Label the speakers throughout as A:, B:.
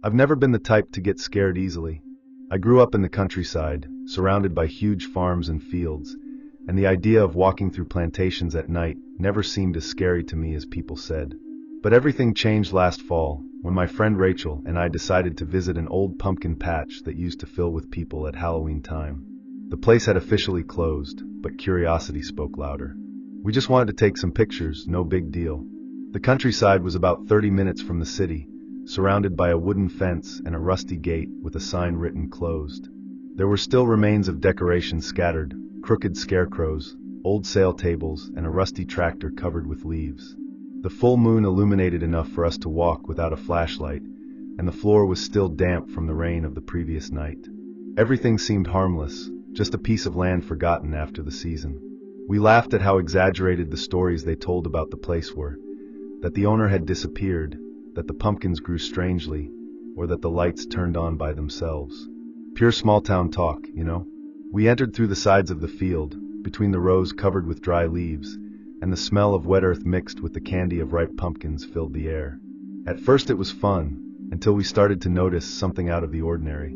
A: I've never been the type to get scared easily. I grew up in the countryside, surrounded by huge farms and fields, and the idea of walking through plantations at night never seemed as scary to me as people said. But everything changed last fall, when my friend Rachel and I decided to visit an old pumpkin patch that used to fill with people at Halloween time. The place had officially closed, but curiosity spoke louder. We just wanted to take some pictures, no big deal. The countryside was about 30 minutes from the city, surrounded by a wooden fence and a rusty gate with a sign written closed. There were still remains of decorations scattered, crooked scarecrows, old sail tables, and a rusty tractor covered with leaves. The full moon illuminated enough for us to walk without a flashlight, and the floor was still damp from the rain of the previous night. Everything seemed harmless, just a piece of land forgotten after the season. We laughed at how exaggerated the stories they told about the place were, that the owner had disappeared, that the pumpkins grew strangely, or that the lights turned on by themselves. Pure small-town talk, you know? We entered through the sides of the field, between the rows covered with dry leaves, and the smell of wet earth mixed with the candy of ripe pumpkins filled the air. At first it was fun, until we started to notice something out of the ordinary.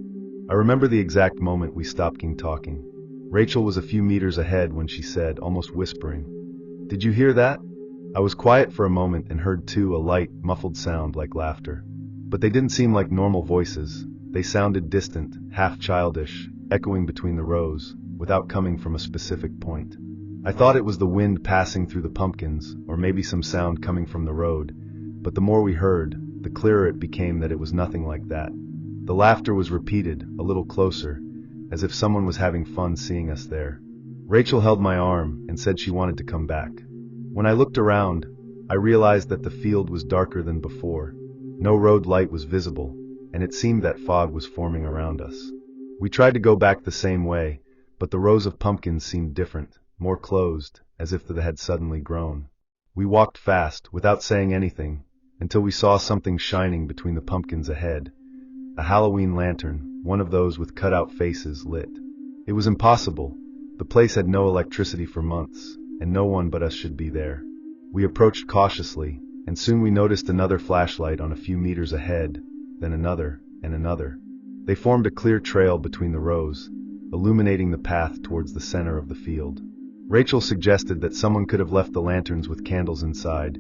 A: I remember the exact moment we stopped talking. Rachel was a few meters ahead when she said, almost whispering, "Did you hear that?" I was quiet for a moment and heard too a light, muffled sound like laughter. But they didn't seem like normal voices. They sounded distant, half childish, echoing between the rows, without coming from a specific point. I thought it was the wind passing through the pumpkins, or maybe some sound coming from the road, but the more we heard, the clearer it became that it was nothing like that. The laughter was repeated, a little closer, as if someone was having fun seeing us there. Rachel held my arm and said she wanted to come back. When I looked around, I realized that the field was darker than before. No road light was visible, and it seemed that fog was forming around us. We tried to go back the same way, but the rows of pumpkins seemed different, more closed, as if they had suddenly grown. We walked fast, without saying anything, until we saw something shining between the pumpkins ahead. A Halloween lantern, one of those with cut-out faces, lit. It was impossible. The place had no electricity for months, and no one but us should be there. We approached cautiously, and soon we noticed another flashlight on a few meters ahead, then another, and another. They formed a clear trail between the rows, illuminating the path towards the center of the field. Rachel suggested that someone could have left the lanterns with candles inside,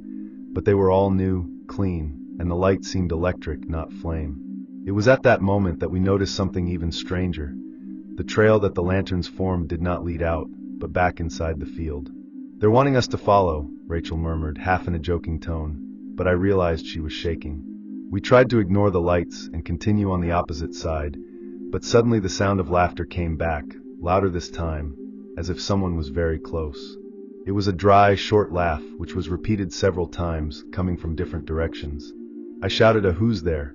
A: but they were all new, clean, and the light seemed electric, not flame. It was at that moment that we noticed something even stranger. The trail that the lanterns formed did not lead out, but back inside the field. "They're wanting us to follow," Rachel murmured, half in a joking tone, but I realized she was shaking. We tried to ignore the lights and continue on the opposite side, but suddenly the sound of laughter came back, louder this time, as if someone was very close. It was a dry, short laugh, which was repeated several times, coming from different directions. I shouted a "Who's there?"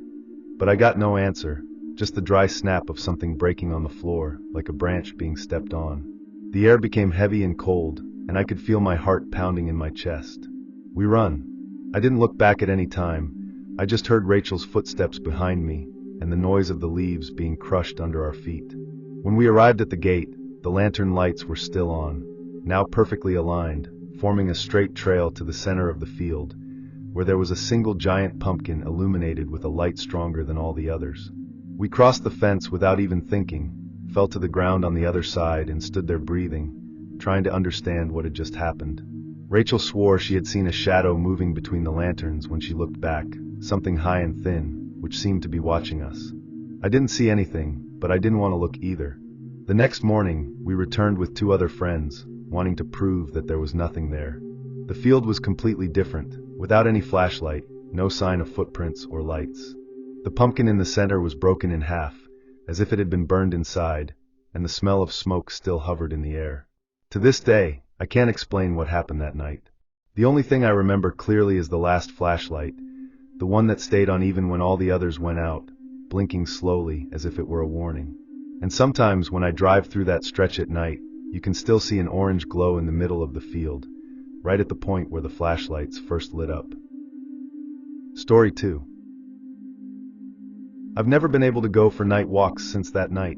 A: but I got no answer, just the dry snap of something breaking on the floor, like a branch being stepped on. The air became heavy and cold, and I could feel my heart pounding in my chest. "We run." I didn't look back at any time. I just heard Rachel's footsteps behind me, and the noise of the leaves being crushed under our feet. When we arrived at the gate, the lantern lights were still on, now perfectly aligned, forming a straight trail to the center of the field, where there was a single giant pumpkin illuminated with a light stronger than all the others. We crossed the fence without even thinking, fell to the ground on the other side and stood there breathing, trying to understand what had just happened. Rachel swore she had seen a shadow moving between the lanterns when she looked back, something high and thin, which seemed to be watching us. I didn't see anything, but I didn't want to look either. The next morning, we returned with 2 other friends, wanting to prove that there was nothing there. The field was completely different, without any flashlight, no sign of footprints or lights. The pumpkin in the center was broken in half, as if it had been burned inside, and the smell of smoke still hovered in the air. To this day, I can't explain what happened that night. The only thing I remember clearly is the last flashlight, the one that stayed on even when all the others went out, blinking slowly as if it were a warning. And sometimes when I drive through that stretch at night, you can still see an orange glow in the middle of the field, right at the point where the flashlights first lit up. Story 2. I've never been able to go for night walks since that night.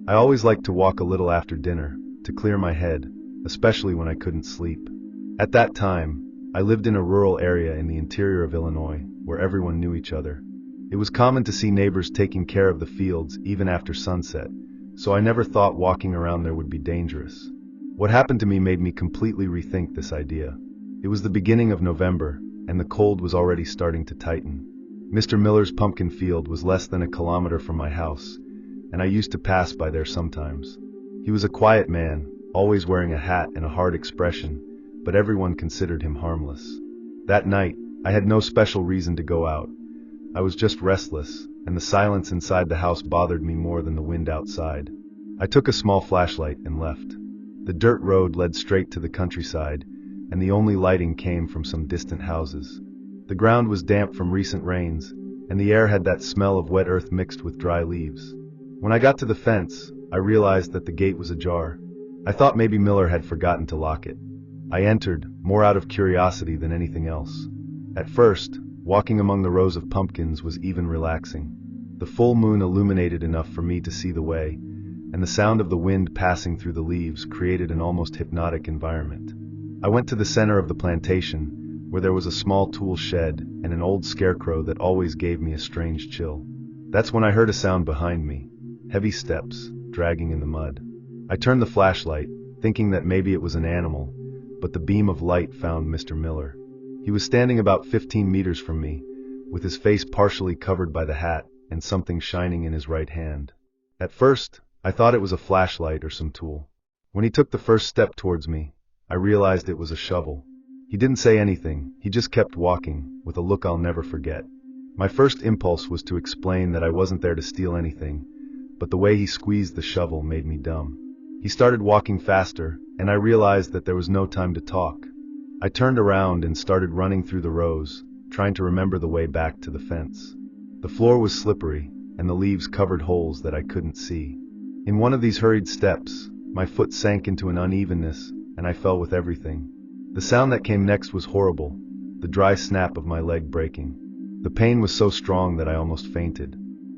A: I always liked to walk a little after dinner, to clear my head, especially when I couldn't sleep. At that time, I lived in a rural area in the interior of Illinois, where everyone knew each other. It was common to see neighbors taking care of the fields even after sunset, so I never thought walking around there would be dangerous. What happened to me made me completely rethink this idea. It was the beginning of November, and the cold was already starting to tighten. Mr. Miller's pumpkin field was less than a kilometer from my house, and I used to pass by there sometimes. He was a quiet man, always wearing a hat and a hard expression, but everyone considered him harmless. That night, I had no special reason to go out. I was just restless, and the silence inside the house bothered me more than the wind outside. I took a small flashlight and left. The dirt road led straight to the countryside, and the only lighting came from some distant houses. The ground was damp from recent rains, and the air had that smell of wet earth mixed with dry leaves. When I got to the fence, I realized that the gate was ajar. I thought maybe Miller had forgotten to lock it. I entered, more out of curiosity than anything else. At first, walking among the rows of pumpkins was even relaxing. The full moon illuminated enough for me to see the way, and the sound of the wind passing through the leaves created an almost hypnotic environment. I went to the center of the plantation, where there was a small tool shed and an old scarecrow that always gave me a strange chill. That's when I heard a sound behind me, heavy steps, dragging in the mud. I turned the flashlight, thinking that maybe it was an animal, but the beam of light found Mr. Miller. He was standing about 15 meters from me, with his face partially covered by the hat and something shining in his right hand. At first, I thought it was a flashlight or some tool. When he took the first step towards me, I realized it was a shovel. He didn't say anything, he just kept walking, with a look I'll never forget. My first impulse was to explain that I wasn't there to steal anything, but the way he squeezed the shovel made me dumb. He started walking faster, and I realized that there was no time to talk. I turned around and started running through the rows, trying to remember the way back to the fence. The floor was slippery, and the leaves covered holes that I couldn't see. In one of these hurried steps, my foot sank into an unevenness, and I fell with everything. The sound that came next was horrible, the dry snap of my leg breaking. The pain was so strong that I almost fainted.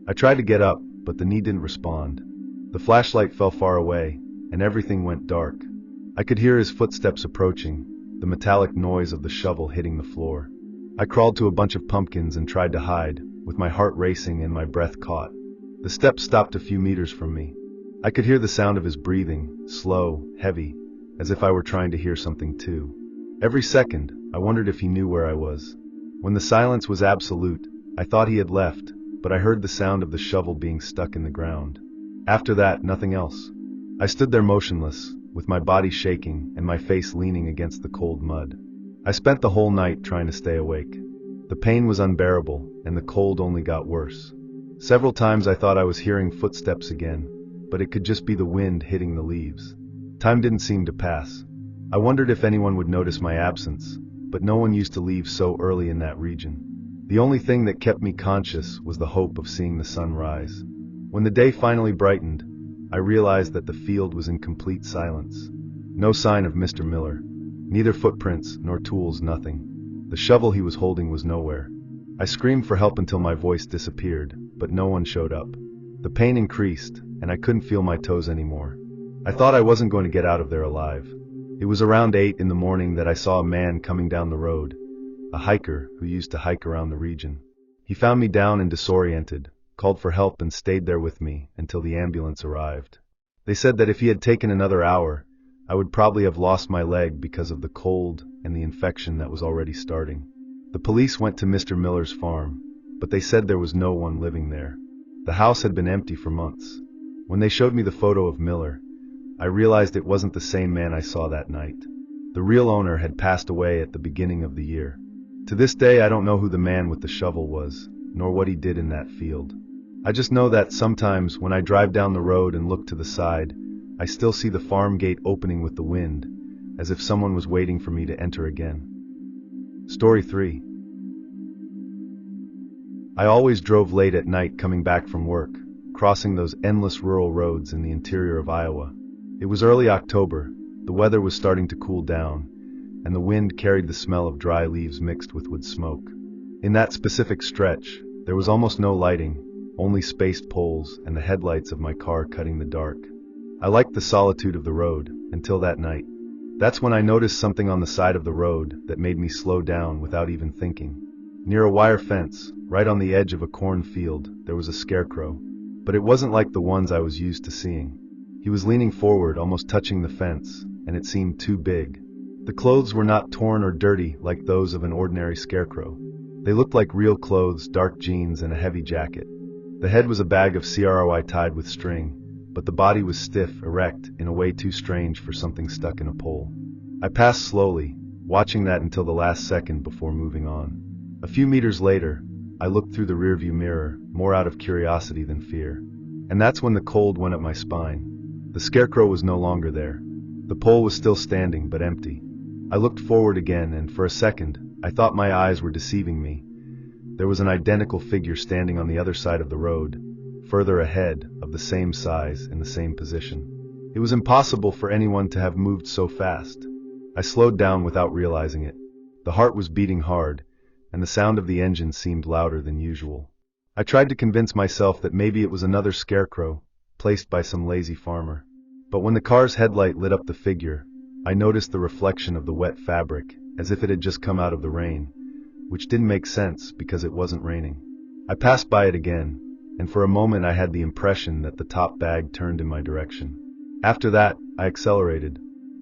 A: I tried to get up, but the knee didn't respond. The flashlight fell far away, and everything went dark. I could hear his footsteps approaching, the metallic noise of the shovel hitting the floor. I crawled to a bunch of pumpkins and tried to hide, with my heart racing and my breath caught. The steps stopped a few meters from me. I could hear the sound of his breathing, slow, heavy, as if I were trying to hear something too. Every second, I wondered if he knew where I was. When the silence was absolute, I thought he had left, but I heard the sound of the shovel being stuck in the ground. After that, nothing else. I stood there motionless, with my body shaking and my face leaning against the cold mud. I spent the whole night trying to stay awake. The pain was unbearable, and the cold only got worse. Several times I thought I was hearing footsteps again, but it could just be the wind hitting the leaves. Time didn't seem to pass. I wondered if anyone would notice my absence, but no one used to leave so early in that region. The only thing that kept me conscious was the hope of seeing the sun rise. When the day finally brightened, I realized that the field was in complete silence. No sign of Mr. Miller. Neither footprints nor tools, nothing. The shovel he was holding was nowhere. I screamed for help until my voice disappeared, but no one showed up. The pain increased, and I couldn't feel my toes anymore. I thought I wasn't going to get out of there alive. It was around 8 in the morning that I saw a man coming down the road, a hiker who used to hike around the region. He found me down and disoriented, called for help and stayed there with me until the ambulance arrived. They said that if he had taken another hour, I would probably have lost my leg because of the cold and the infection that was already starting. The police went to Mr. Miller's farm, but they said there was no one living there. The house had been empty for months. When they showed me the photo of Miller, I realized it wasn't the same man I saw that night. The real owner had passed away at the beginning of the year. To this day, I don't know who the man with the shovel was, nor what he did in that field. I just know that sometimes when I drive down the road and look to the side, I still see the farm gate opening with the wind, as if someone was waiting for me to enter again. Story 3. I always drove late at night coming back from work, crossing those endless rural roads in the interior of Iowa. It was early October, the weather was starting to cool down, and the wind carried the smell of dry leaves mixed with wood smoke. In that specific stretch, there was almost no lighting, only spaced poles and the headlights of my car cutting the dark. I liked the solitude of the road, until that night. That's when I noticed something on the side of the road that made me slow down without even thinking. Near a wire fence, right on the edge of a cornfield, there was a scarecrow. But it wasn't like the ones I was used to seeing. He was leaning forward, almost touching the fence, and it seemed too big. The clothes were not torn or dirty like those of an ordinary scarecrow. They looked like real clothes, dark jeans and a heavy jacket. The head was a bag of CROI tied with string, but the body was stiff, erect, in a way too strange for something stuck in a pole. I passed slowly, watching that until the last second before moving on. A few meters later, I looked through the rearview mirror, more out of curiosity than fear. And that's when the cold went up my spine. The scarecrow was no longer there. The pole was still standing, but empty. I looked forward again, and for a second, I thought my eyes were deceiving me. There was an identical figure standing on the other side of the road, further ahead, of the same size, in the same position. It was impossible for anyone to have moved so fast. I slowed down without realizing it. The heart was beating hard, and the sound of the engine seemed louder than usual. I tried to convince myself that maybe it was another scarecrow, placed by some lazy farmer. But when the car's headlight lit up the figure, I noticed the reflection of the wet fabric, as if it had just come out of the rain, which didn't make sense because it wasn't raining. I passed by it again, and for a moment I had the impression that the top bag turned in my direction. After that, I accelerated.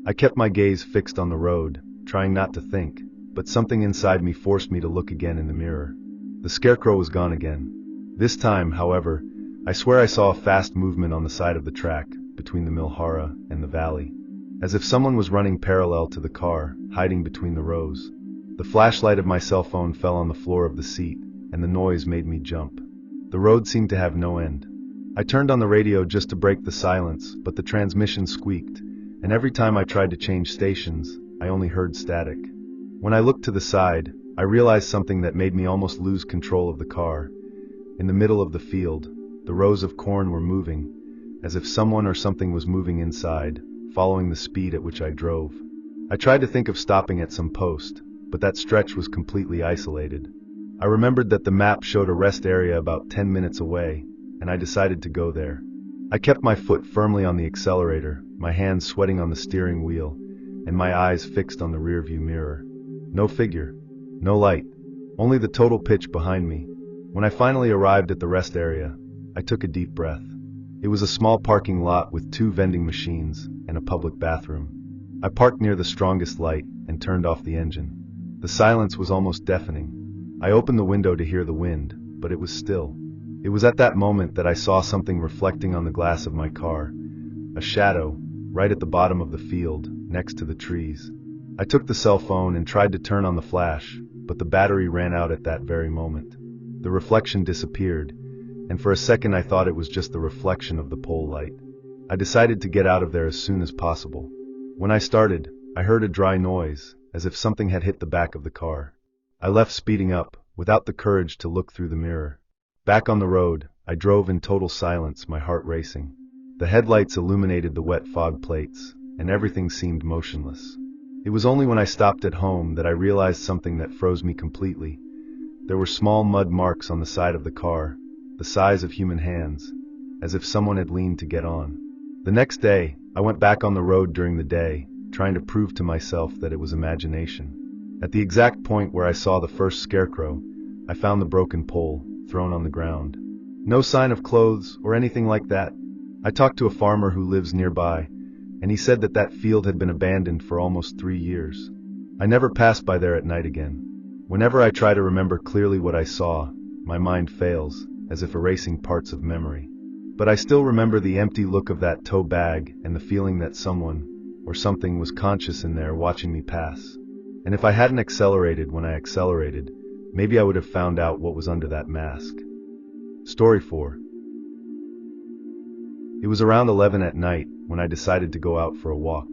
A: I kept my gaze fixed on the road, trying not to think, but something inside me forced me to look again in the mirror. The scarecrow was gone again. This time, however, I swear I saw a fast movement on the side of the track, between the Milhara and the valley, as if someone was running parallel to the car, hiding between the rows. The flashlight of my cell phone fell on the floor of the seat, and the noise made me jump. The road seemed to have no end. I turned on the radio just to break the silence, but the transmission squeaked, and every time I tried to change stations, I only heard static. When I looked to the side, I realized something that made me almost lose control of the car. In the middle of the field, the rows of corn were moving, as if someone or something was moving inside, following the speed at which I drove. I tried to think of stopping at some post, but that stretch was completely isolated. I remembered that the map showed a rest area about 10 minutes away, and I decided to go there. I kept my foot firmly on the accelerator, my hands sweating on the steering wheel, and my eyes fixed on the rearview mirror. No figure, no light, only the total pitch behind me. When I finally arrived at the rest area, I took a deep breath. It was a small parking lot with 2 vending machines and a public bathroom. I parked near the strongest light and turned off the engine. The silence was almost deafening. I opened the window to hear the wind, but it was still. It was at that moment that I saw something reflecting on the glass of my car, a shadow, right at the bottom of the field, next to the trees. I took the cell phone and tried to turn on the flash, but the battery ran out at that very moment. The reflection disappeared, and for a second I thought it was just the reflection of the pole light. I decided to get out of there as soon as possible. When I started, I heard a dry noise, as if something had hit the back of the car. I left speeding up, without the courage to look through the mirror. Back on the road, I drove in total silence, my heart racing. The headlights illuminated the wet fog plates, and everything seemed motionless. It was only when I stopped at home that I realized something that froze me completely. There were small mud marks on the side of the car, the size of human hands, as if someone had leaned to get on. The next day, I went back on the road during the day, trying to prove to myself that it was imagination. At the exact point where I saw the first scarecrow, I found the broken pole, thrown on the ground. No sign of clothes or anything like that. I talked to a farmer who lives nearby, and he said that field had been abandoned for almost 3 years. I never passed by there at night again. Whenever I try to remember clearly what I saw, my mind fails, as if erasing parts of memory. But I still remember the empty look of that tow bag and the feeling that someone, or something, was conscious in there watching me pass. And if I hadn't accelerated when I accelerated, maybe I would have found out what was under that mask. Story 4. It was around 11 at night when I decided to go out for a walk.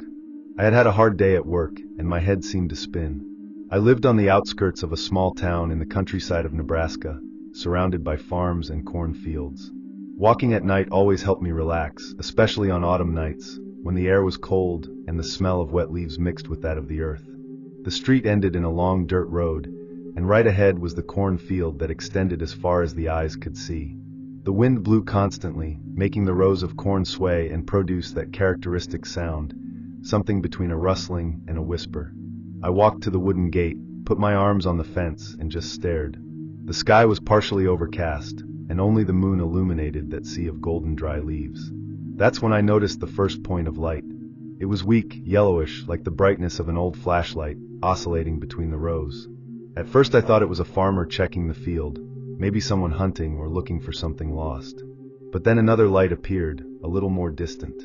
A: I had had a hard day at work, and my head seemed to spin. I lived on the outskirts of a small town in the countryside of Nebraska, surrounded by farms and cornfields. Walking at night always helped me relax, especially on autumn nights, when the air was cold and the smell of wet leaves mixed with that of the earth. The street ended in a long dirt road, and right ahead was the cornfield that extended as far as the eyes could see. The wind blew constantly, making the rows of corn sway and produce that characteristic sound, something between a rustling and a whisper. I walked to the wooden gate, put my arms on the fence and just stared. The sky was partially overcast, and only the moon illuminated that sea of golden dry leaves. That's when I noticed the first point of light. It was weak, yellowish, like the brightness of an old flashlight, oscillating between the rows. At first I thought it was a farmer checking the field, maybe someone hunting or looking for something lost. But then another light appeared, a little more distant.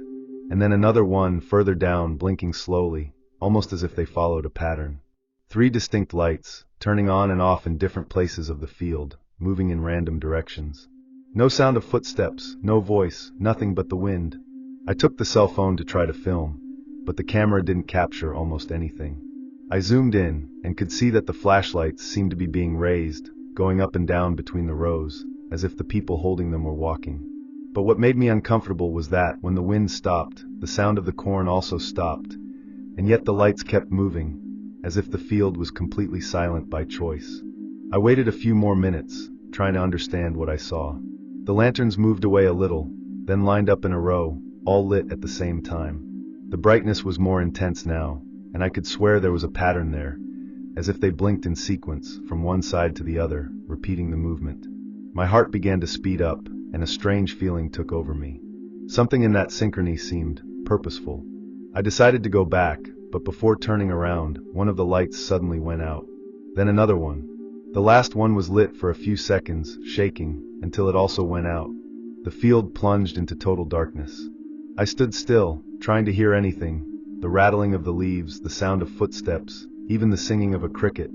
A: And then another one, further down, blinking slowly, almost as if they followed a pattern. 3 distinct lights, turning on and off in different places of the field, moving in random directions. No sound of footsteps, no voice, nothing but the wind. I took the cell phone to try to film, but the camera didn't capture almost anything. I zoomed in, and could see that the flashlights seemed to be being raised, going up and down between the rows, as if the people holding them were walking. But what made me uncomfortable was that, when the wind stopped, the sound of the corn also stopped, and yet the lights kept moving, as if the field was completely silent by choice. I waited a few more minutes, trying to understand what I saw. The lanterns moved away a little, then lined up in a row, all lit at the same time. The brightness was more intense now, and I could swear there was a pattern there, as if they blinked in sequence, from one side to the other, repeating the movement. My heart began to speed up, and a strange feeling took over me. Something in that synchrony seemed purposeful. I decided to go back, but before turning around, one of the lights suddenly went out. Then another one. The last one was lit for a few seconds, shaking, until it also went out. The field plunged into total darkness. I stood still, trying to hear anything, the rattling of the leaves, the sound of footsteps, even the singing of a cricket,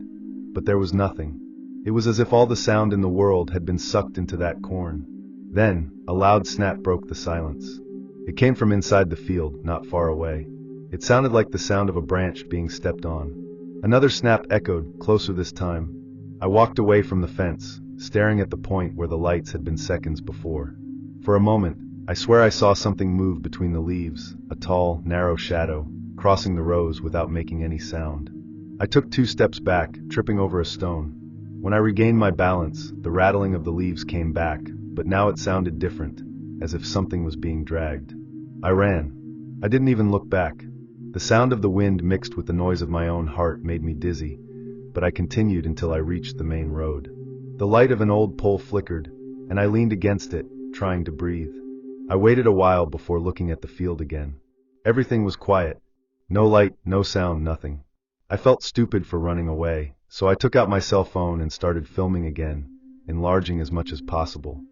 A: but there was nothing. It was as if all the sound in the world had been sucked into that corn. Then, a loud snap broke the silence. It came from inside the field, not far away. It sounded like the sound of a branch being stepped on. Another snap echoed, closer this time. I walked away from the fence, staring at the point where the lights had been seconds before. For a moment, I swear I saw something move between the leaves, a tall, narrow shadow, crossing the rows without making any sound. I took 2 steps back, tripping over a stone. When I regained my balance, the rattling of the leaves came back, but now it sounded different, as if something was being dragged. I ran. I didn't even look back. The sound of the wind mixed with the noise of my own heart made me dizzy, but I continued until I reached the main road. The light of an old pole flickered, and I leaned against it, trying to breathe. I waited a while before looking at the field again. Everything was quiet. No light, no sound, nothing. I felt stupid for running away, so I took out my cell phone and started filming again, enlarging as much as possible.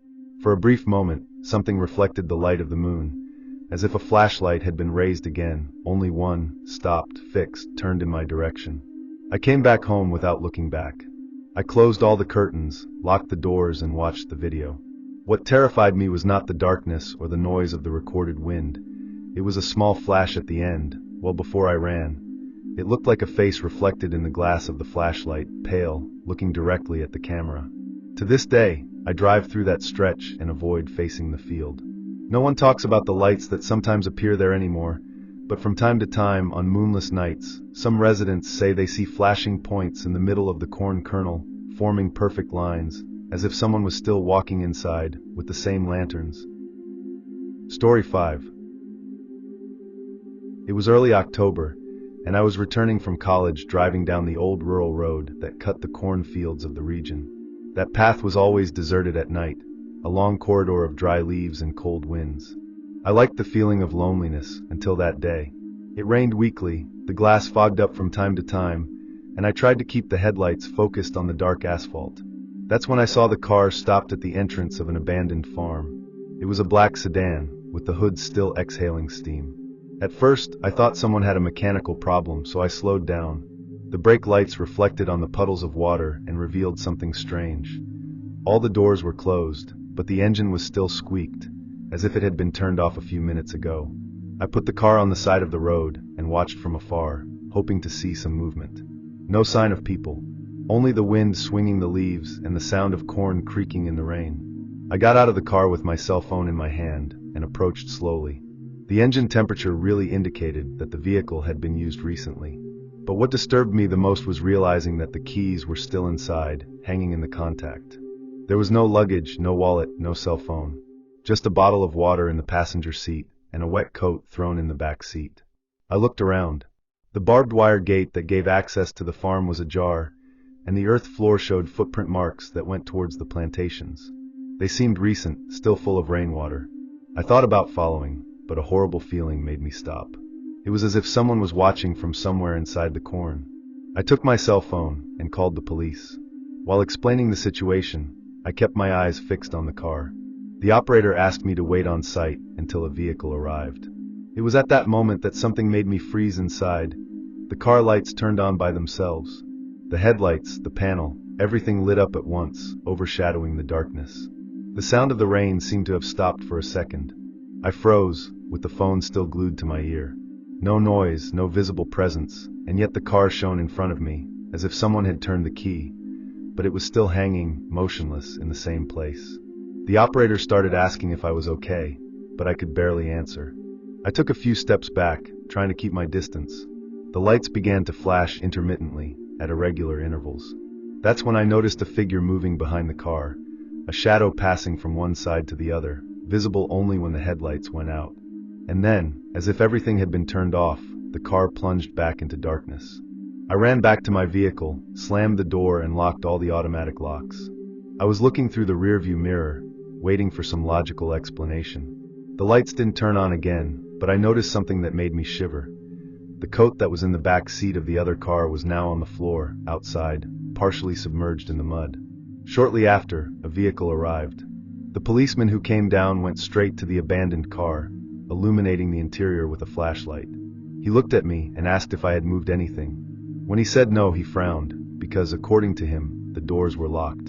A: For a brief moment, something reflected the light of the moon, as if a flashlight had been raised again, only one, stopped, fixed, turned in my direction. I came back home without looking back. I closed all the curtains, locked the doors, and watched the video. What terrified me was not the darkness or the noise of the recorded wind. It was a small flash at the end, well before I ran. It looked like a face reflected in the glass of the flashlight, pale, looking directly at the camera. To this day, I drive through that stretch and avoid facing the field. No one talks about the lights that sometimes appear there anymore, but from time to time, on moonless nights, some residents say they see flashing points in the middle of the corn kernel, forming perfect lines, as if someone was still walking inside, with the same lanterns. Story 5. It was early October, and I was returning from college driving down the old rural road that cut the cornfields of the region. That path was always deserted at night, a long corridor of dry leaves and cold winds. I liked the feeling of loneliness until that day. It rained weekly, the glass fogged up from time to time, and I tried to keep the headlights focused on the dark asphalt. That's when I saw the car stopped at the entrance of an abandoned farm. It was a black sedan, with the hood still exhaling steam. At first, I thought someone had a mechanical problem, so I slowed down. The brake lights reflected on the puddles of water and revealed something strange. All the doors were closed, but the engine was still squeaked, as if it had been turned off a few minutes ago. I put the car on the side of the road and watched from afar, hoping to see some movement. No sign of people, only the wind swinging the leaves and the sound of corn creaking in the rain. I got out of the car with my cell phone in my hand and approached slowly. The engine temperature really indicated that the vehicle had been used recently. But what disturbed me the most was realizing that the keys were still inside, hanging in the contact. There was no luggage, no wallet, no cell phone. Just a bottle of water in the passenger seat and a wet coat thrown in the back seat. I looked around. The barbed wire gate that gave access to the farm was ajar, and the earth floor showed footprint marks that went towards the plantations. They seemed recent, still full of rainwater. I thought about following, but a horrible feeling made me stop. It was as if someone was watching from somewhere inside the corn. I took my cell phone and called the police. While explaining the situation, I kept my eyes fixed on the car. The operator asked me to wait on site until a vehicle arrived. It was at that moment that something made me freeze inside. The car lights turned on by themselves. The headlights, the panel, everything lit up at once, overshadowing the darkness. The sound of the rain seemed to have stopped for a second. I froze, with the phone still glued to my ear. No noise, no visible presence, and yet the car shone in front of me, as if someone had turned the key, but it was still hanging, motionless, in the same place. The operator started asking if I was okay, but I could barely answer. I took a few steps back, trying to keep my distance. The lights began to flash intermittently, at irregular intervals. That's when I noticed a figure moving behind the car, a shadow passing from one side to the other, visible only when the headlights went out. And then, as if everything had been turned off, the car plunged back into darkness. I ran back to my vehicle, slammed the door and locked all the automatic locks. I was looking through the rearview mirror, waiting for some logical explanation. The lights didn't turn on again, but I noticed something that made me shiver. The coat that was in the back seat of the other car was now on the floor, outside, partially submerged in the mud. Shortly after, a vehicle arrived. The policeman who came down went straight to the abandoned car, illuminating the interior with a flashlight. He looked at me and asked if I had moved anything. When he said no, he frowned, because according to him, the doors were locked.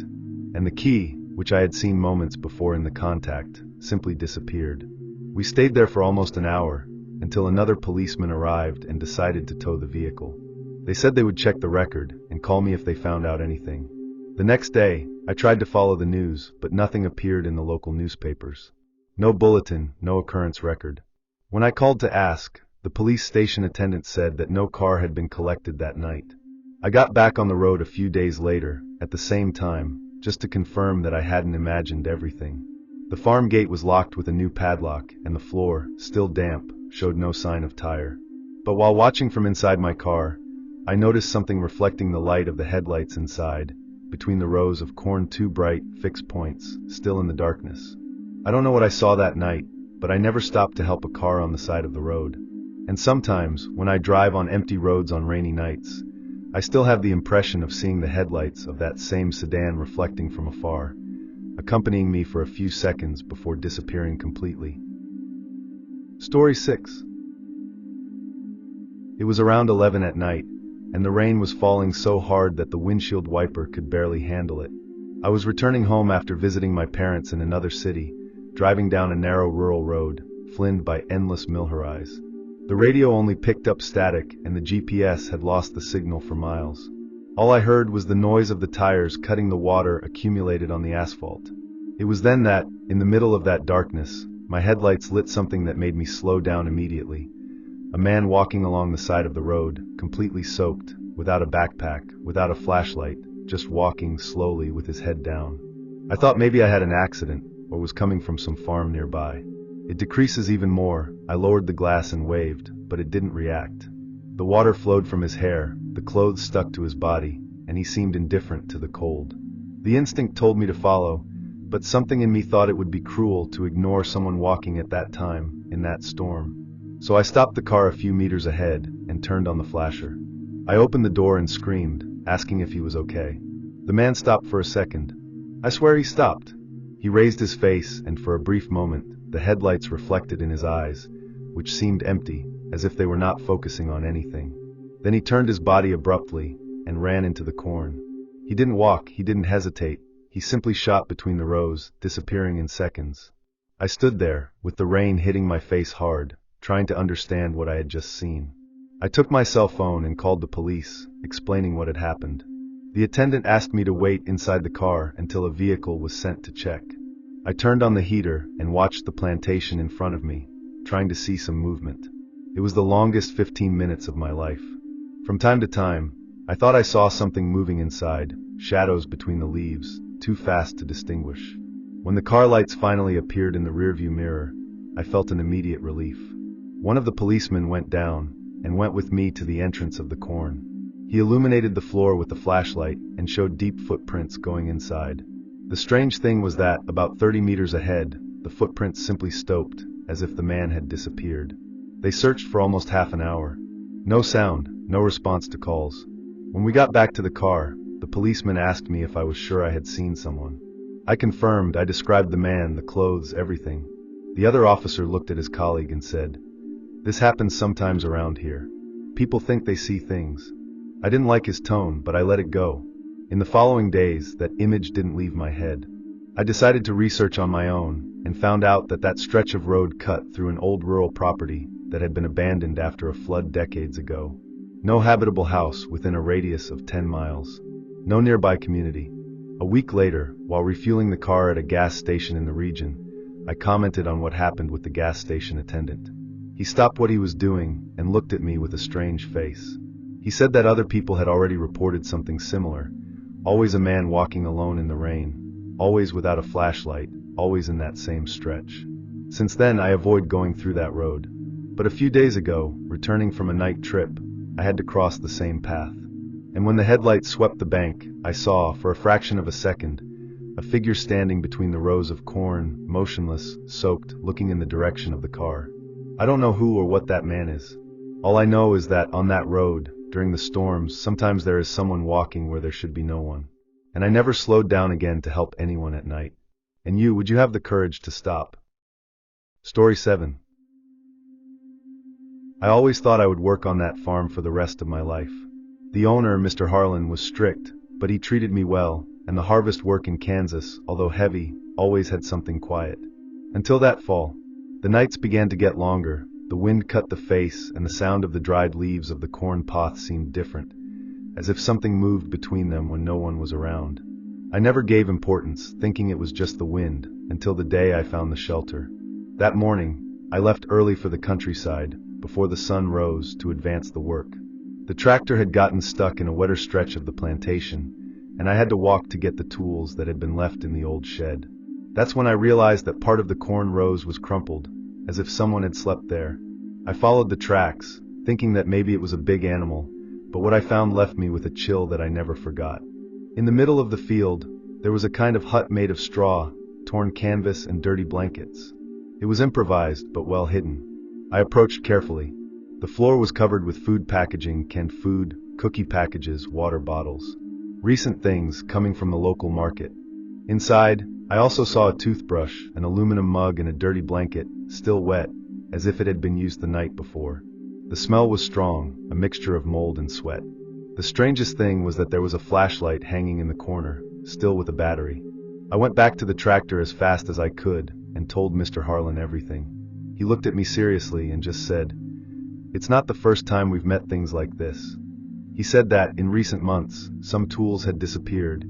A: And the key, which I had seen moments before in the contact, simply disappeared. We stayed there for almost an hour, until another policeman arrived and decided to tow the vehicle. They said they would check the record and call me if they found out anything. The next day, I tried to follow the news, but nothing appeared in the local newspapers. No bulletin, no occurrence record. When I called to ask, the police station attendant said that no car had been collected that night. I got back on the road a few days later, at the same time, just to confirm that I hadn't imagined everything. The farm gate was locked with a new padlock, and the floor, still damp, showed no sign of tire. But while watching from inside my car, I noticed something reflecting the light of the headlights inside, between the rows of corn, two bright, fixed points, still in the darkness. I don't know what I saw that night, but I never stopped to help a car on the side of the road. And sometimes, when I drive on empty roads on rainy nights, I still have the impression of seeing the headlights of that same sedan reflecting from afar, accompanying me for a few seconds before disappearing completely. Story 6. It was around 11 at night, and the rain was falling so hard that the windshield wiper could barely handle it. I was returning home after visiting my parents in another city, driving down a narrow rural road, flinned by endless mill horizons. The radio only picked up static, and the GPS had lost the signal for miles. All I heard was the noise of the tires cutting the water accumulated on the asphalt. It was then that, in the middle of that darkness, my headlights lit something that made me slow down immediately. A man walking along the side of the road, completely soaked, without a backpack, without a flashlight, just walking slowly with his head down. I thought maybe I had an accident, or was coming from some farm nearby. It decreases even more. I lowered the glass and waved, but it didn't react. The water flowed from his hair, the clothes stuck to his body, and he seemed indifferent to the cold. The instinct told me to follow, but something in me thought it would be cruel to ignore someone walking at that time, in that storm. So I stopped the car a few meters ahead and turned on the flasher. I opened the door and screamed, asking if he was okay. The man stopped for a second. I swear he stopped. He raised his face, and for a brief moment, the headlights reflected in his eyes, which seemed empty, as if they were not focusing on anything. Then he turned his body abruptly and ran into the corn. He didn't walk, he didn't hesitate. He simply shot between the rows, disappearing in seconds. I stood there, with the rain hitting my face hard, trying to understand what I had just seen. I took my cell phone and called the police, explaining what had happened. The attendant asked me to wait inside the car until a vehicle was sent to check. I turned on the heater and watched the plantation in front of me, trying to see some movement. It was the longest 15 minutes of my life. From time to time, I thought I saw something moving inside, shadows between the leaves, too fast to distinguish. When the car lights finally appeared in the rearview mirror, I felt an immediate relief. One of the policemen went down and went with me to the entrance of the corn. He illuminated the floor with the flashlight and showed deep footprints going inside. The strange thing was that, about 30 meters ahead, the footprints simply stopped, as if the man had disappeared. They searched for almost half an hour. No sound, no response to calls. When we got back to the car, the policeman asked me if I was sure I had seen someone. I confirmed. I described the man, the clothes, everything. The other officer looked at his colleague and said, "This happens sometimes around here. People think they see things." I didn't like his tone, but I let it go. In the following days, that image didn't leave my head. I decided to research on my own, and found out that that stretch of road cut through an old rural property that had been abandoned after a flood decades ago. No habitable house within a radius of 10 miles. No nearby community. A week later, while refueling the car at a gas station in the region, I commented on what happened with the gas station attendant. He stopped what he was doing and looked at me with a strange face. He said that other people had already reported something similar. Always a man walking alone in the rain. Always without a flashlight. Always in that same stretch. Since then, I avoid going through that road. But a few days ago, returning from a night trip, I had to cross the same path. And when the headlights swept the bank, I saw, for a fraction of a second, a figure standing between the rows of corn, motionless, soaked, looking in the direction of the car. I don't know who or what that man is. All I know is that on that road, during the storms, sometimes there is someone walking where there should be no one. And I never slowed down again to help anyone at night. And you, would you have the courage to stop? Story 7. I always thought I would work on that farm for the rest of my life. The owner, Mr. Harlan, was strict, but he treated me well, and the harvest work in Kansas, although heavy, always had something quiet. Until that fall. The nights began to get longer, the wind cut the face, and the sound of the dried leaves of the corn poth seemed different, as if something moved between them when no one was around. I never gave importance, thinking it was just the wind, until the day I found the shelter. That morning, I left early for the countryside, before the sun rose, to advance the work. The tractor had gotten stuck in a wetter stretch of the plantation, and I had to walk to get the tools that had been left in the old shed. That's when I realized that part of the corn rows was crumpled, as if someone had slept there. I followed the tracks, thinking that maybe it was a big animal, but what I found left me with a chill that I never forgot. In the middle of the field, there was a kind of hut made of straw, torn canvas, and dirty blankets. It was improvised, but well hidden. I approached carefully. The floor was covered with food packaging, canned food, cookie packages, water bottles. Recent things coming from the local market. Inside, I also saw a toothbrush, an aluminum mug, and a dirty blanket, still wet, as if it had been used the night before. The smell was strong, a mixture of mold and sweat. The strangest thing was that there was a flashlight hanging in the corner, still with a battery. I went back to the tractor as fast as I could, and told Mr. Harlan everything. He looked at me seriously and just said, "It's not the first time we've met things like this." He said that, in recent months, some tools had disappeared,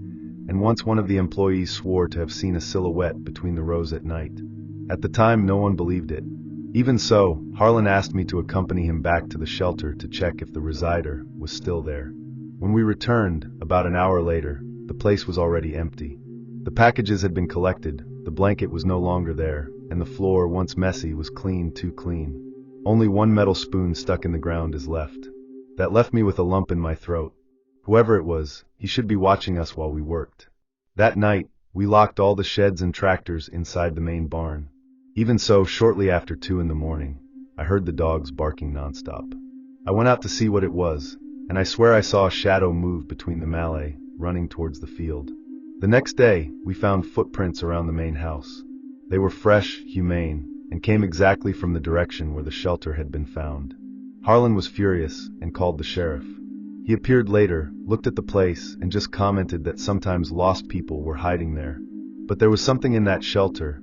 A: and once one of the employees swore to have seen a silhouette between the rows at night. At the time, no one believed it. Even so, Harlan asked me to accompany him back to the shelter to check if the resider was still there. When we returned, about an hour later, the place was already empty. The packages had been collected, the blanket was no longer there, and the floor, once messy, was clean, too clean. Only one metal spoon stuck in the ground is left. That left me with a lump in my throat. Whoever it was, he should be watching us while we worked. That night, we locked all the sheds and tractors inside the main barn. Even so, shortly after 2 in the morning, I heard the dogs barking nonstop. I went out to see what it was, and I swear I saw a shadow move between the mallee, running towards the field. The next day, we found footprints around the main house. They were fresh, humane, and came exactly from the direction where the shelter had been found. Harlan was furious and called the sheriff. He appeared later, looked at the place, and just commented that sometimes lost people were hiding there. But there was something in that shelter,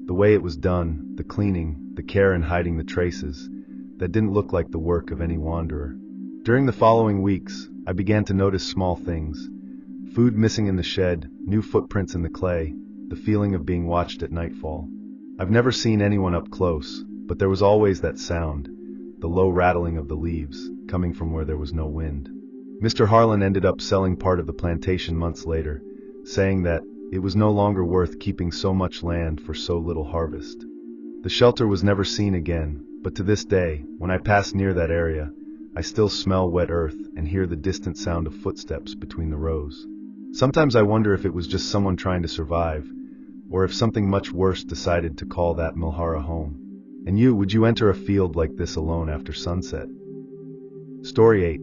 A: the way it was done, the cleaning, the care in hiding the traces, that didn't look like the work of any wanderer. During the following weeks, I began to notice small things. Food missing in the shed, new footprints in the clay, the feeling of being watched at nightfall. I've never seen anyone up close, but there was always that sound, the low rattling of the leaves, coming from where there was no wind. Mr. Harlan ended up selling part of the plantation months later, saying that it was no longer worth keeping so much land for so little harvest. The shelter was never seen again, but to this day, when I pass near that area, I still smell wet earth and hear the distant sound of footsteps between the rows. Sometimes I wonder if it was just someone trying to survive, or if something much worse decided to call that Milhara home. And you, would you enter a field like this alone after sunset? Story 8.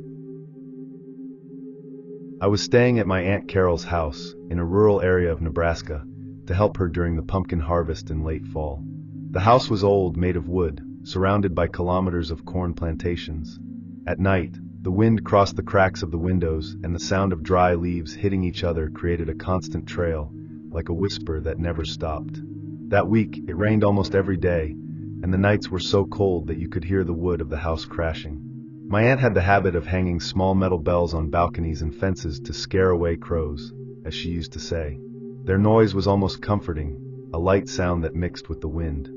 A: I was staying at my Aunt Carol's house in a rural area of Nebraska to help her during the pumpkin harvest in late fall. The house was old, made of wood, surrounded by kilometers of corn plantations. At night, the wind crossed the cracks of the windows, and the sound of dry leaves hitting each other created a constant trail, like a whisper that never stopped. That week, it rained almost every day, and the nights were so cold that you could hear the wood of the house crashing. My aunt had the habit of hanging small metal bells on balconies and fences to scare away crows, as she used to say. Their noise was almost comforting, a light sound that mixed with the wind.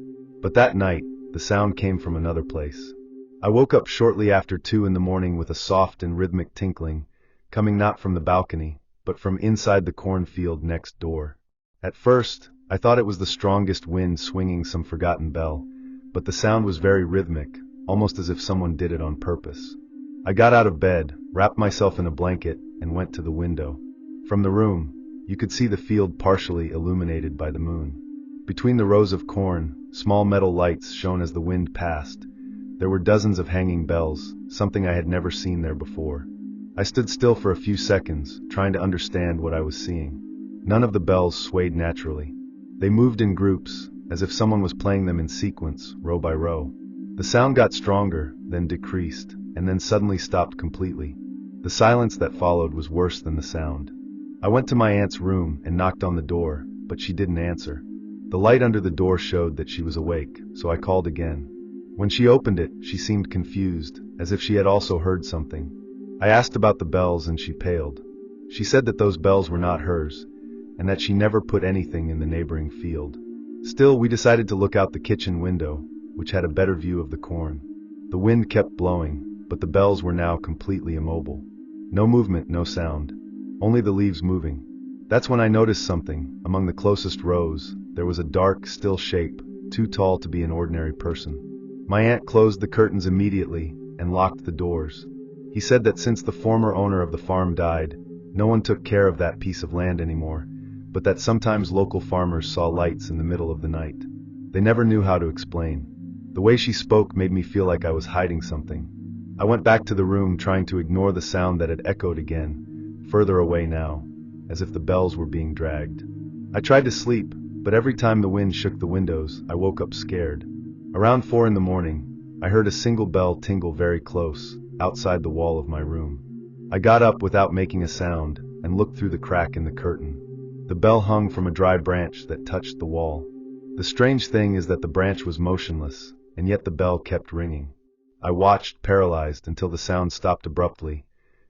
A: But that night, the sound came from another place. I woke up shortly after 2 in the morning with a soft and rhythmic tinkling, coming not from the balcony, but from inside the cornfield next door. At first, I thought it was the strongest wind swinging some forgotten bell, but the sound was very rhythmic, almost as if someone did it on purpose. I got out of bed, wrapped myself in a blanket, and went to the window. From the room, you could see the field partially illuminated by the moon. Between the rows of corn, small metal lights shone as the wind passed. There were dozens of hanging bells, something I had never seen there before. I stood still for a few seconds, trying to understand what I was seeing. None of the bells swayed naturally. They moved in groups, as if someone was playing them in sequence, row by row. The sound got stronger, then decreased, and then suddenly stopped completely. The silence that followed was worse than the sound. I went to my aunt's room and knocked on the door, but she didn't answer. The light under the door showed that she was awake, so I called again. When she opened it, she seemed confused, as if she had also heard something. I asked about the bells and she paled. She said that those bells were not hers, and that she never put anything in the neighboring field. Still, we decided to look out the kitchen window, which had a better view of the corn. The wind kept blowing, but the bells were now completely immobile. No movement, no sound. Only the leaves moving. That's when I noticed something. Among the closest rows, there was a dark, still shape, too tall to be an ordinary person. My aunt closed the curtains immediately and locked the doors. He said that since the former owner of the farm died, no one took care of that piece of land anymore, but that sometimes local farmers saw lights in the middle of the night. They never knew how to explain. The way she spoke made me feel like I was hiding something. I went back to the room trying to ignore the sound that had echoed again, further away now, as if the bells were being dragged. I tried to sleep, but every time the wind shook the windows, I woke up scared. Around 4 in the morning, I heard a single bell tingle very close, outside the wall of my room. I got up without making a sound, and looked through the crack in the curtain. The bell hung from a dry branch that touched the wall. The strange thing is that the branch was motionless, and yet the bell kept ringing. I watched, paralyzed, until the sound stopped abruptly,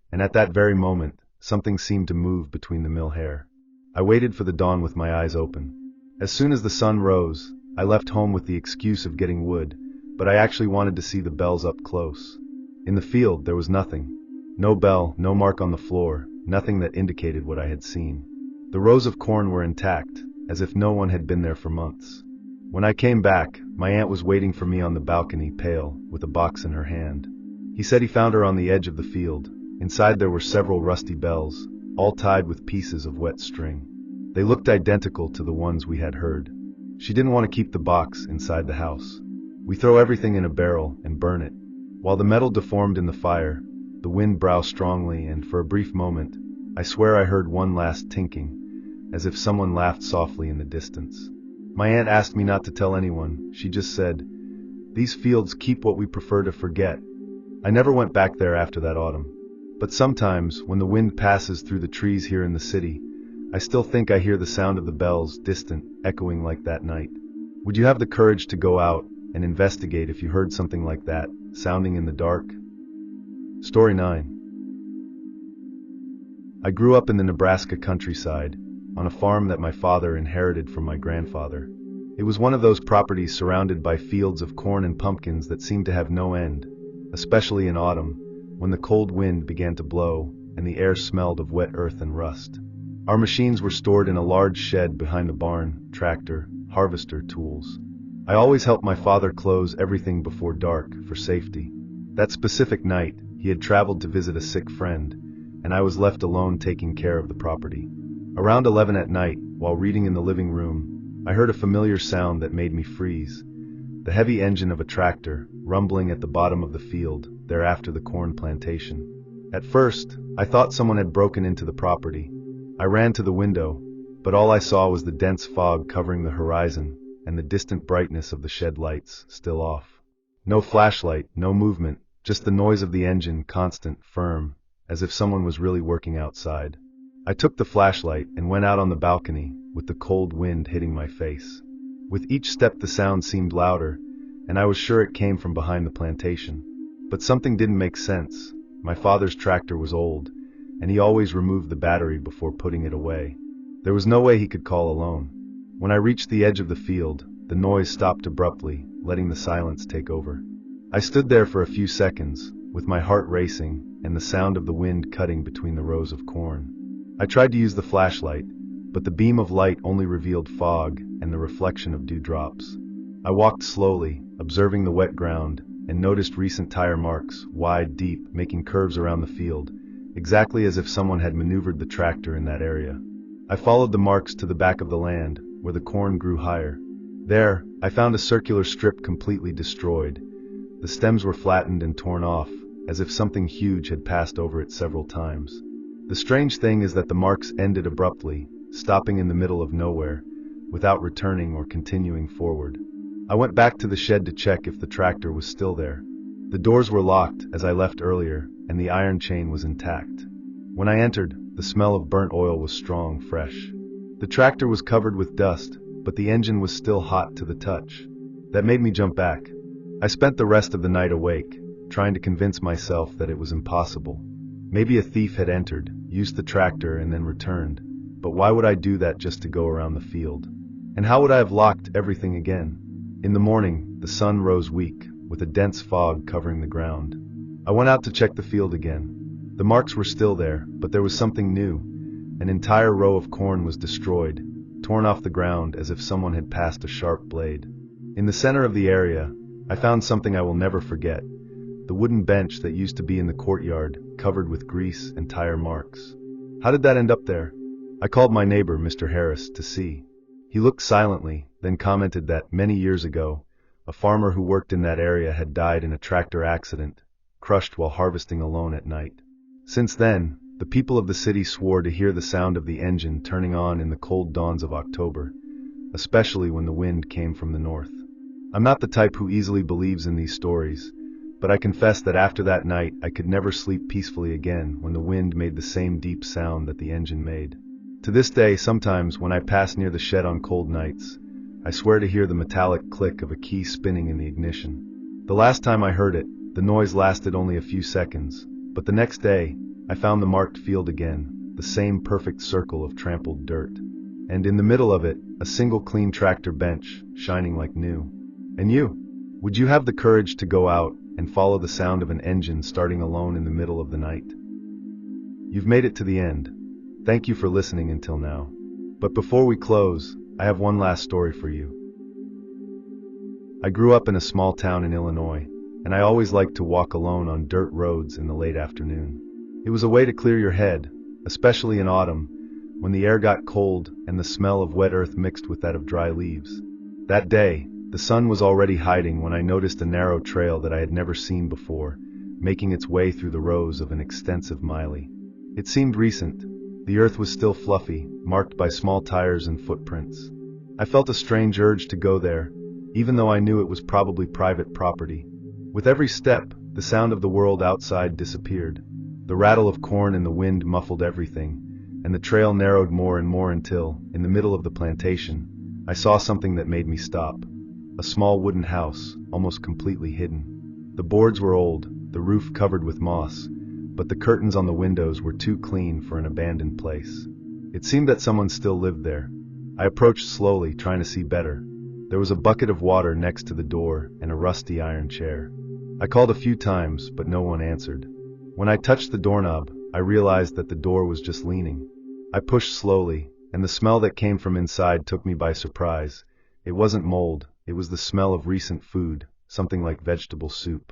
A: and at that very moment, something seemed to move between the mill hair. I waited for the dawn with my eyes open. As soon as the sun rose, I left home with the excuse of getting wood, but I actually wanted to see the bells up close. In the field, there was nothing. No bell, no mark on the floor, nothing that indicated what I had seen. The rows of corn were intact, as if no one had been there for months. When I came back, my aunt was waiting for me on the balcony, pale, with a box in her hand. He said he found her on the edge of the field. Inside there were several rusty bells, all tied with pieces of wet string. They looked identical to the ones we had heard. She didn't want to keep the box inside the house. We throw everything in a barrel and burn it. While the metal deformed in the fire, the wind browsed strongly, and for a brief moment, I swear I heard one last tinking, as if someone laughed softly in the distance. My aunt asked me not to tell anyone. She just said, "These fields keep what we prefer to forget." I never went back there after that autumn. But sometimes, when the wind passes through the trees here in the city, I still think I hear the sound of the bells, distant, echoing like that night. Would you have the courage to go out and investigate if you heard something like that, sounding in the dark? Story 9. I grew up in the Nebraska countryside, on a farm that my father inherited from my grandfather. It was one of those properties surrounded by fields of corn and pumpkins that seemed to have no end, especially in autumn, when the cold wind began to blow and the air smelled of wet earth and rust. Our machines were stored in a large shed behind the barn, tractor, harvester, tools. I always helped my father close everything before dark, for safety. That specific night, He had traveled to visit a sick friend, and I was left alone taking care of the property. Around 11 at night, while reading in the living room, I heard a familiar sound that made me freeze. The heavy engine of a tractor, rumbling at the bottom of the field, there after the corn plantation. At first, I thought someone had broken into the property. I ran to the window, but all I saw was the dense fog covering the horizon, and the distant brightness of the shed lights, still off. No flashlight, no movement, just the noise of the engine, constant, firm, as if someone was really working outside. I took the flashlight and went out on the balcony, with the cold wind hitting my face. With each step the sound seemed louder, and I was sure it came from behind the plantation. But something didn't make sense. My father's tractor was old, and he always removed the battery before putting it away. There was no way he could call alone. When I reached the edge of the field, the noise stopped abruptly, letting the silence take over. I stood there for a few seconds, with my heart racing, and the sound of the wind cutting between the rows of corn. I tried to use the flashlight, but the beam of light only revealed fog and the reflection of dewdrops. I walked slowly, observing the wet ground, and noticed recent tire marks, wide, deep, making curves around the field, exactly as if someone had maneuvered the tractor in that area. I followed the marks to the back of the land, where the corn grew higher. There, I found a circular strip completely destroyed. The stems were flattened and torn off, as if something huge had passed over it several times. The strange thing is that the marks ended abruptly, stopping in the middle of nowhere, without returning or continuing forward. I went back to the shed to check if the tractor was still there. The doors were locked, as I left earlier, and the iron chain was intact. When I entered, the smell of burnt oil was strong, fresh. The tractor was covered with dust, but the engine was still hot to the touch. That made me jump back. I spent the rest of the night awake, trying to convince myself that it was impossible. Maybe a thief had entered, used the tractor, and then returned. But why would I do that just to go around the field? And how would I have locked everything again? In the morning, the sun rose weak, with a dense fog covering the ground. I went out to check the field again. The marks were still there, but there was something new. An entire row of corn was destroyed, torn off the ground as if someone had passed a sharp blade. In the center of the area, I found something I will never forget. The wooden bench that used to be in the courtyard, covered with grease and tire marks. How did that end up there? I called my neighbor, Mr. Harris, to see. He looked silently, then commented that, many years ago, a farmer who worked in that area had died in a tractor accident, crushed while harvesting alone at night. Since then, the people of the city swore to hear the sound of the engine turning on in the cold dawns of October, especially when the wind came from the north. I'm not the type who easily believes in these stories, but I confess that after that night I could never sleep peacefully again when the wind made the same deep sound that the engine made. To this day, sometimes when I pass near the shed on cold nights, I swear to hear the metallic click of a key spinning in the ignition. The last time I heard it, the noise lasted only a few seconds, but the next day, I found the marked field again, the same perfect circle of trampled dirt. And in the middle of it, a single clean tractor bench, shining like new. And you? Would you have the courage to go out and follow the sound of an engine starting alone in the middle of the night? You've made it to the end. Thank you for listening until now. But before we close, I have one last story for you. I grew up in a small town in Illinois, and I always liked to walk alone on dirt roads in the late afternoon. It was a way to clear your head, especially in autumn, when the air got cold and the smell of wet earth mixed with that of dry leaves. That day, the sun was already hiding when I noticed a narrow trail that I had never seen before, making its way through the rows of an extensive miley. It seemed recent. The earth was still fluffy, marked by small tires and footprints. I felt a strange urge to go there, even though I knew it was probably private property. With every step, the sound of the world outside disappeared. The rattle of corn in the wind muffled everything, and the trail narrowed more and more until, in the middle of the plantation, I saw something that made me stop. A small wooden house, almost completely hidden. The boards were old, the roof covered with moss, but the curtains on the windows were too clean for an abandoned place. It seemed that someone still lived there. I approached slowly, trying to see better. There was a bucket of water next to the door and a rusty iron chair. I called a few times, but no one answered. When I touched the doorknob, I realized that the door was just leaning. I pushed slowly, and the smell that came from inside took me by surprise. It wasn't mold, it was the smell of recent food, something like vegetable soup.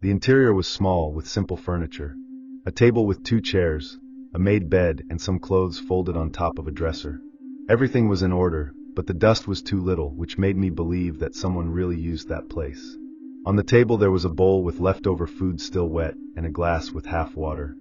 A: The interior was small, with simple furniture. A table with 2 chairs, a made bed, and some clothes folded on top of a dresser. Everything was in order, but the dust was too little, which made me believe that someone really used that place. On the table there was a bowl with leftover food still wet, and a glass with half water.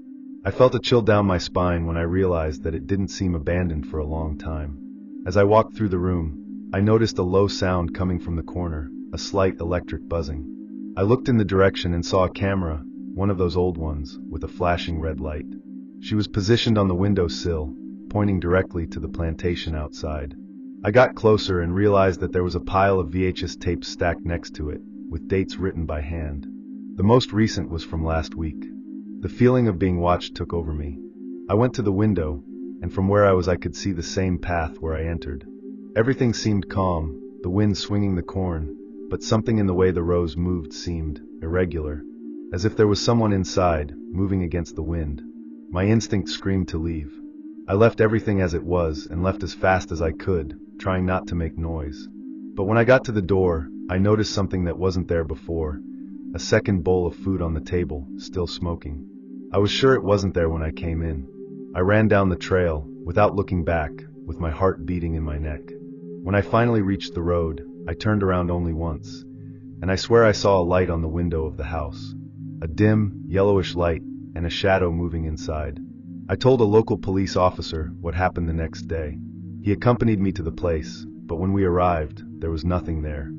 A: I felt a chill down my spine when I realized that it didn't seem abandoned for a long time. As I walked through the room, I noticed a low sound coming from the corner, a slight electric buzzing. I looked in the direction and saw a camera, one of those old ones, with a flashing red light. She was positioned on the windowsill, pointing directly to the plantation outside. I got closer and realized that there was a pile of VHS tapes stacked next to it, with dates written by hand. The most recent was from last week. The feeling of being watched took over me. I went to the window, and from where I was I could see the same path where I entered. Everything seemed calm, the wind swinging the corn, but something in the way the rows moved seemed irregular, as if there was someone inside, moving against the wind. My instinct screamed to leave. I left everything as it was and left as fast as I could, trying not to make noise. But when I got to the door, I noticed something that wasn't there before, a second bowl of food on the table, still smoking. I was sure it wasn't there when I came in. I ran down the trail, without looking back, with my heart beating in my neck. When I finally reached the road, I turned around only once, and I swear I saw a light on the window of the house. A dim, yellowish light, and a shadow moving inside. I told a local police officer what happened the next day. He accompanied me to the place, but when we arrived, there was nothing there.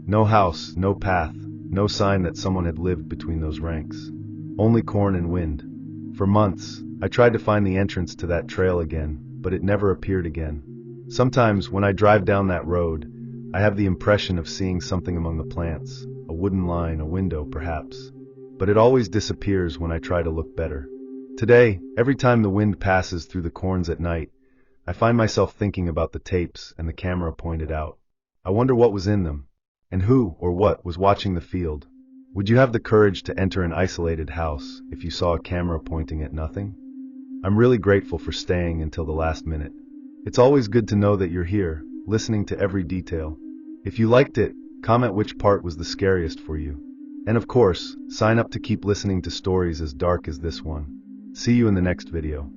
A: No house, no path, no sign that someone had lived between those ranks. Only corn and wind. For months, I tried to find the entrance to that trail again, but it never appeared again. Sometimes, when I drive down that road, I have the impression of seeing something among the plants, a wooden line, a window perhaps. But it always disappears when I try to look better. Today, every time the wind passes through the corns at night, I find myself thinking about the tapes and the camera pointed out. I wonder what was in them, and who or what was watching the field. Would you have the courage to enter an isolated house if you saw a camera pointing at nothing? I'm really grateful for staying until the last minute. It's always good to know that you're here, listening to every detail. If you liked it, comment which part was the scariest for you. And of course, sign up to keep listening to stories as dark as this one. See you in the next video.